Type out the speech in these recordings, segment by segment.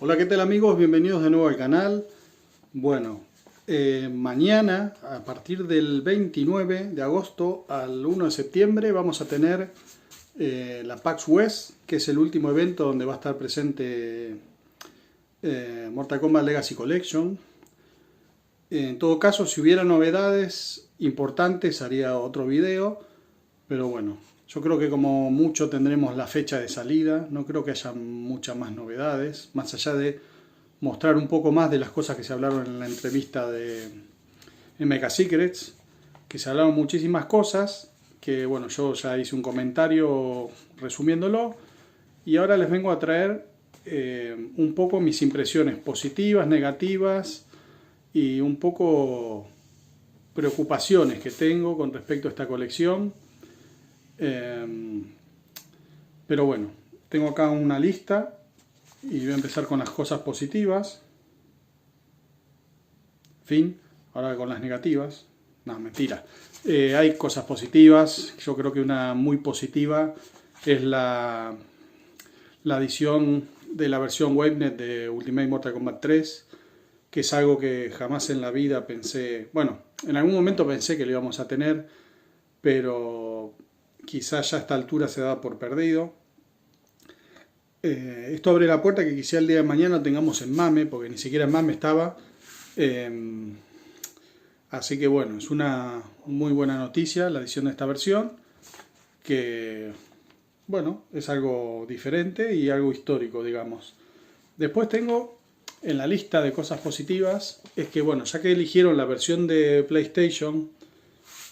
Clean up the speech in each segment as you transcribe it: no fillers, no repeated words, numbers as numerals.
Hola, ¿qué tal amigos? Bienvenidos de nuevo al canal. Bueno, mañana, a partir del 29 de agosto al 1 de septiembre, vamos a tener la PAX West, que es el último evento donde va a estar presente Mortal Kombat Legacy Collection. En todo caso, si hubiera novedades importantes, haría otro video, pero bueno, yo creo que como mucho tendremos la fecha de salida, no creo que haya muchas más novedades, más allá de mostrar un poco más de las cosas que se hablaron en la entrevista de MK Secrets, que se hablaron muchísimas cosas, que bueno, yo ya hice un comentario resumiéndolo, y ahora les vengo a traer un poco mis impresiones positivas, negativas, y un poco preocupaciones que tengo con respecto a esta colección. Pero bueno, tengo acá una lista y voy a empezar con las cosas positivas. Fin, ahora con las negativas. No, mentira. Hay cosas positivas. Yo creo que una muy positiva es la edición de la versión WaveNet de Ultimate Mortal Kombat 3, que es algo que jamás en la vida pensé. Bueno, en algún momento pensé que lo íbamos a tener, pero quizás ya a esta altura se da por perdido. Esto abre la puerta que quizá el día de mañana lo tengamos en MAME, porque ni siquiera en MAME estaba. Así que bueno, es una muy buena noticia la edición de esta versión, que bueno, es algo diferente y algo histórico, digamos. Después tengo en la lista de cosas positivas, es que bueno, ya que eligieron la versión de PlayStation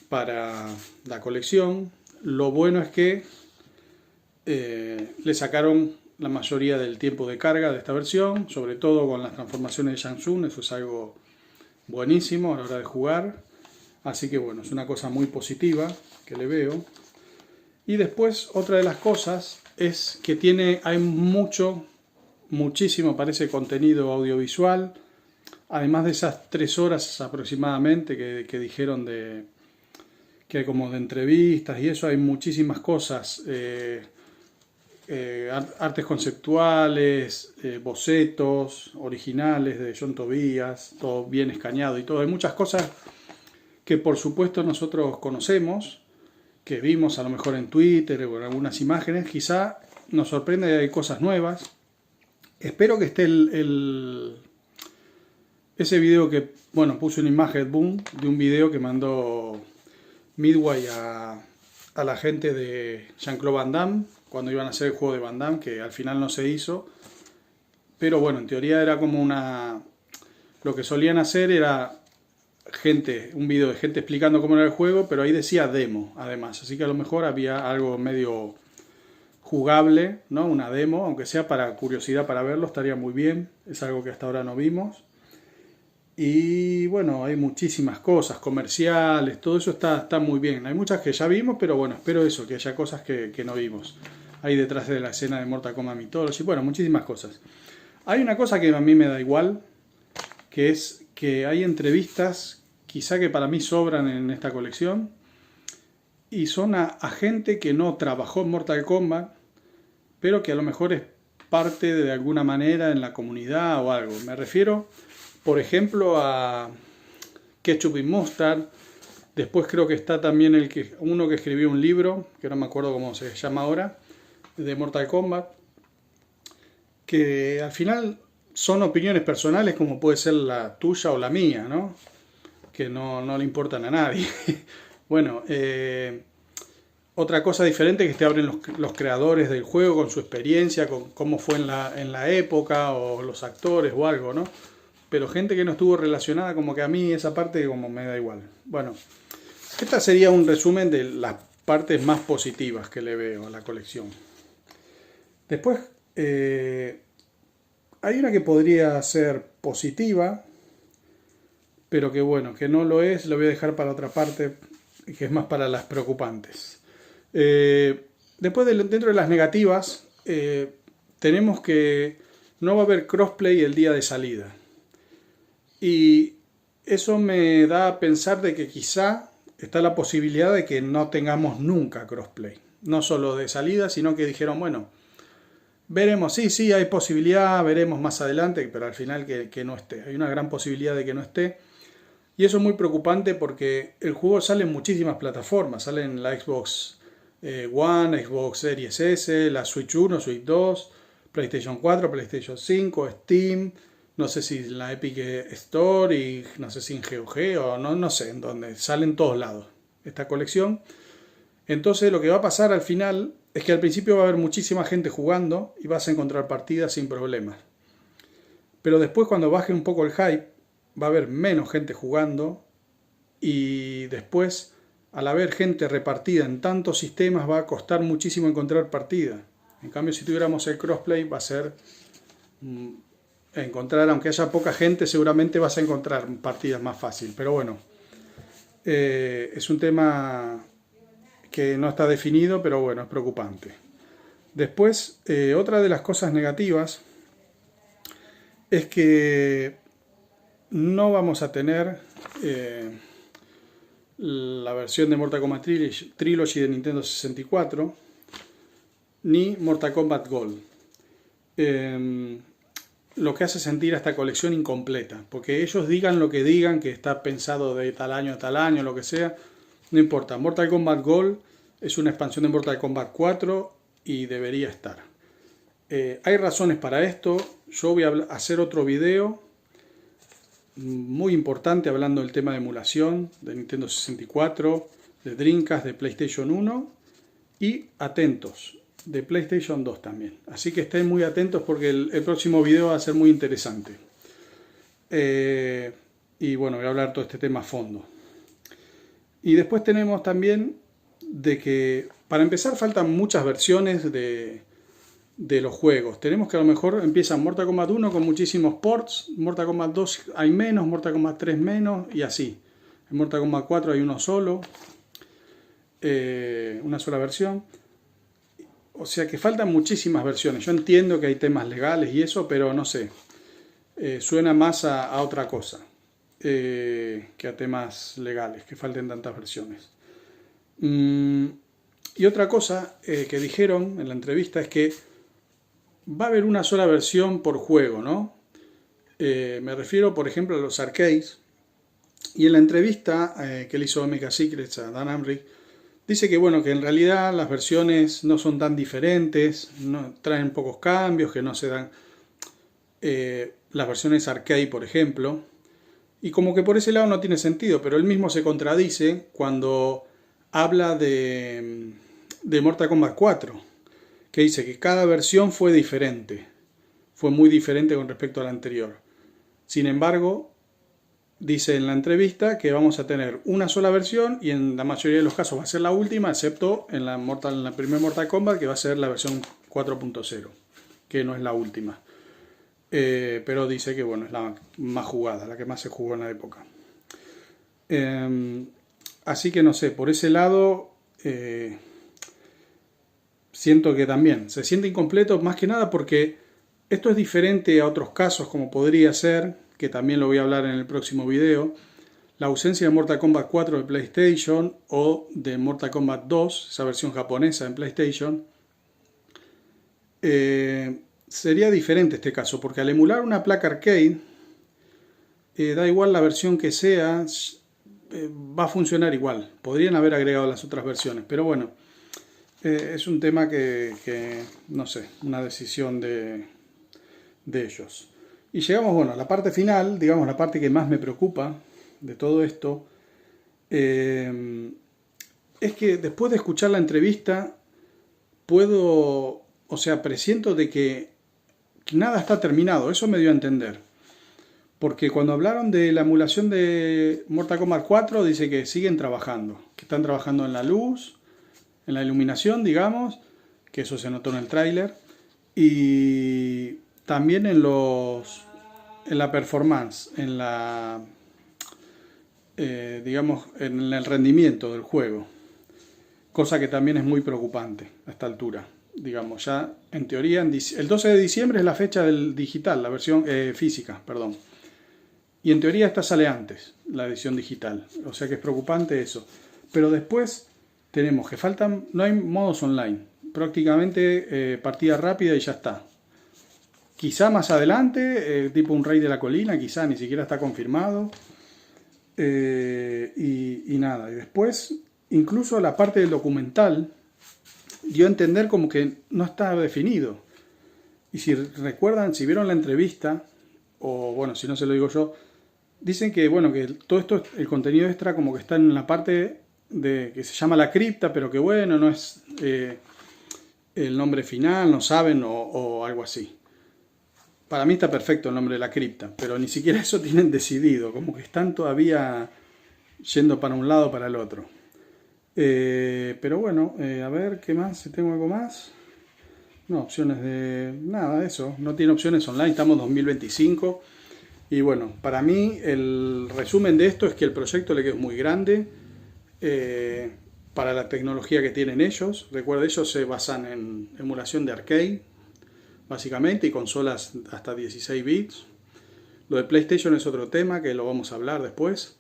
para la colección, lo bueno es que le sacaron la mayoría del tiempo de carga de esta versión, sobre todo con las transformaciones de Shang Tsung. Eso es algo buenísimo a la hora de jugar, así que bueno, es una cosa muy positiva que le veo. Y después otra de las cosas es que hay muchísimo parece contenido audiovisual, además de esas 3 horas aproximadamente que dijeron que hay como de entrevistas y eso. Hay muchísimas cosas, artes conceptuales, bocetos originales de John Tobias, todo bien escaneado y todo. Hay muchas cosas que por supuesto nosotros conocemos, que vimos a lo mejor en Twitter o en algunas imágenes. Quizá nos sorprende que hay cosas nuevas. Espero que esté ese video que, bueno, puse una imagen boom de un video que mandó Midway a la gente de Jean-Claude Van Damme cuando iban a hacer el juego de Van Damme, que al final no se hizo. Pero bueno, en teoría era como lo que solían hacer era un video de gente explicando cómo era el juego, pero ahí decía demo, además. Así que a lo mejor había algo medio jugable, ¿no? Una demo, aunque sea para curiosidad, para verlo, estaría muy bien. Es algo que hasta ahora no vimos. Y bueno, hay muchísimas cosas, comerciales, todo eso está muy bien. Hay muchas que ya vimos, pero bueno, espero eso, que haya cosas que no vimos. Hay detrás de la escena de Mortal Kombat Mythology, bueno, muchísimas cosas. Hay una cosa que a mí me da igual, que es que hay entrevistas, quizá que para mí sobran en esta colección, y son a gente que no trabajó en Mortal Kombat, pero que a lo mejor es parte de alguna manera en la comunidad o algo. Me refiero, por ejemplo, a Ketchup y Mustard. Después creo que está también uno que escribió un libro, que no me acuerdo cómo se llama ahora, de Mortal Kombat, que al final son opiniones personales como puede ser la tuya o la mía, ¿no? Que no le importan a nadie. Bueno, otra cosa diferente es que te abren los creadores del juego con su experiencia, con cómo fue en la época, o los actores o algo, ¿no? Pero gente que no estuvo relacionada, como que a mí esa parte como me da igual. Bueno, esta sería un resumen de las partes más positivas que le veo a la colección. Después, hay una que podría ser positiva, pero que bueno, que no lo es, lo voy a dejar para otra parte, que es más para las preocupantes. Después, dentro de las negativas, tenemos que no va a haber crossplay el día de salida. Y eso me da a pensar de que quizá está la posibilidad de que no tengamos nunca crossplay. No solo de salida, sino que dijeron, bueno, Veremos, sí, hay posibilidad, veremos más adelante, pero al final que no esté. Hay una gran posibilidad de que no esté. Y eso es muy preocupante porque el juego sale en muchísimas plataformas. Sale en la Xbox One, Xbox Series S, la Switch 1, Switch 2, PlayStation 4, PlayStation 5, Steam. No sé si en la Epic Store y no sé si en GOG o no sé en dónde. Sale en todos lados esta colección. Entonces lo que va a pasar al final es que al principio va a haber muchísima gente jugando y vas a encontrar partidas sin problemas. Pero después cuando baje un poco el hype, va a haber menos gente jugando y después al haber gente repartida en tantos sistemas va a costar muchísimo encontrar partidas. En cambio si tuviéramos el crossplay va a ser encontrar, aunque haya poca gente, seguramente vas a encontrar partidas más fácil. Pero bueno, es un tema que no está definido, pero bueno, es preocupante. Después, otra de las cosas negativas es que no vamos a tener la versión de Mortal Kombat Trilogy de Nintendo 64 ni Mortal Kombat Gold. Lo que hace sentir a esta colección incompleta, porque ellos digan lo que digan, que está pensado de tal año a tal año, lo que sea, no importa. Mortal Kombat Gold es una expansión de Mortal Kombat 4 y debería estar. Hay razones para esto. Yo voy a hacer otro video muy importante hablando del tema de emulación de Nintendo 64, de Dreamcast, de PlayStation 1 y atentos, de PlayStation 2 también. Así que estén muy atentos porque el próximo video va a ser muy interesante. Y bueno, voy a hablar todo este tema a fondo. Y después tenemos también de que, para empezar, faltan muchas versiones de los juegos. Tenemos que a lo mejor empiezan Mortal Kombat 1 con muchísimos ports, Mortal Kombat 2 hay menos, Mortal Kombat 3 menos y así. En Mortal Kombat 4 hay uno solo, una sola versión. O sea que faltan muchísimas versiones. Yo entiendo que hay temas legales y eso, pero no sé. Suena más a otra cosa que a temas legales, que falten tantas versiones. Y otra cosa que dijeron en la entrevista es que va a haber una sola versión por juego, ¿no? Me refiero, por ejemplo, a los arcades. Y en la entrevista que le hizo MK Secrets a Dan Amrich, dice que bueno, que en realidad las versiones no son tan diferentes, no, traen pocos cambios, que no se dan las versiones arcade, por ejemplo. Y como que por ese lado no tiene sentido, pero él mismo se contradice cuando habla de Mortal Kombat 4, que dice que cada versión fue diferente, fue muy diferente con respecto a la anterior. Sin embargo, dice en la entrevista que vamos a tener una sola versión y en la mayoría de los casos va a ser la última, excepto en la primer Mortal Kombat, que va a ser la versión 4.0, que no es la última. Pero dice que bueno, es la más jugada, la que más se jugó en la época. Así que no sé, por ese lado siento que también se siente incompleto, más que nada porque esto es diferente a otros casos, como podría ser, que también lo voy a hablar en el próximo video, la ausencia de Mortal Kombat 4 de PlayStation o de Mortal Kombat 2, esa versión japonesa en PlayStation. Sería diferente este caso, porque al emular una placa arcade, da igual la versión que sea, va a funcionar igual. Podrían haber agregado las otras versiones, pero bueno, es un tema que no sé, una decisión de ellos. Y llegamos, bueno, a la parte final, digamos la parte que más me preocupa de todo esto, es que después de escuchar la entrevista puedo, o sea, presiento de que nada está terminado, eso me dio a entender. Porque cuando hablaron de la emulación de Mortal Kombat 4, dice que siguen trabajando, que están trabajando en la luz, en la iluminación, digamos, que eso se notó en el tráiler, y también en la performance, en la digamos, en el rendimiento del juego, cosa que también es muy preocupante a esta altura. Digamos, ya en teoría, el 12 de diciembre es la fecha del digital, la versión física, perdón. Y en teoría esta sale antes, la edición digital. O sea que es preocupante eso. Pero después tenemos que faltan, no hay modos online. prácticamente partida rápida y ya está. Quizá más adelante, tipo un Rey de la Colina, quizá ni siquiera está confirmado. Y nada, y después, incluso la parte del documental dio a entender como que no está definido. Y si recuerdan, si vieron la entrevista, o bueno, si no se lo digo yo, dicen que bueno, que todo esto, el contenido extra como que está en la parte de que se llama la cripta, pero que bueno, no es el nombre final, no saben, o algo así. Para mí está perfecto el nombre de la cripta, pero ni siquiera eso tienen decidido, como que están todavía yendo para un lado o para el otro. Pero bueno, a ver, ¿qué más? Si tengo algo más. No, opciones de... nada, eso. No tiene opciones online, estamos en 2025. Y bueno, para mí el resumen de esto es que el proyecto le quedó muy grande para la tecnología que tienen ellos. Recuerda, ellos se basan en emulación de arcade, básicamente, y consolas hasta 16 bits. Lo de PlayStation es otro tema que lo vamos a hablar después.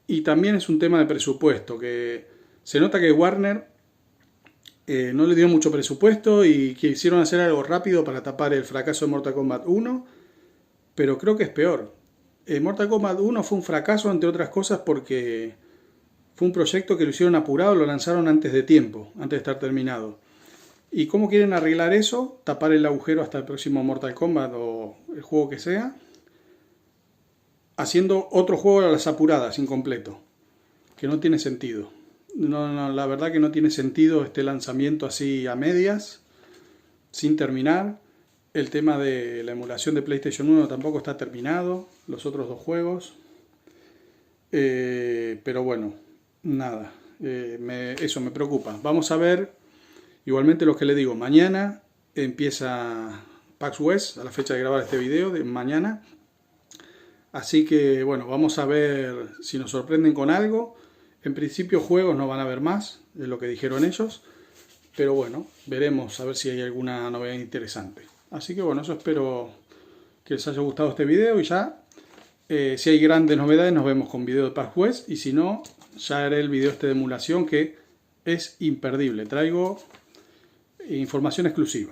Y también es un tema de presupuesto, que se nota que Warner no le dio mucho presupuesto y quisieron hacer algo rápido para tapar el fracaso de Mortal Kombat 1, pero creo que es peor. Mortal Kombat 1 fue un fracaso, entre otras cosas, porque fue un proyecto que lo hicieron apurado, lo lanzaron antes de tiempo, antes de estar terminado. ¿Y cómo quieren arreglar eso? Tapar el agujero hasta el próximo Mortal Kombat o el juego que sea, haciendo otro juego a las apuradas, incompleto, que no tiene sentido. No, la verdad que no tiene sentido este lanzamiento así a medias, sin terminar. El tema de la emulación de PlayStation 1 tampoco está terminado, los otros dos juegos. Pero bueno, nada, eso me preocupa. Vamos a ver, igualmente lo que le digo, mañana empieza PAX West, a la fecha de grabar este video, de mañana. Así que bueno, vamos a ver si nos sorprenden con algo. En principio juegos no van a haber más, es lo que dijeron ellos. Pero bueno, veremos a ver si hay alguna novedad interesante. Así que bueno, eso espero que les haya gustado este video y ya, si hay grandes novedades nos vemos con video de PAX West y si no, ya haré el video este de emulación que es imperdible. Traigo información exclusiva.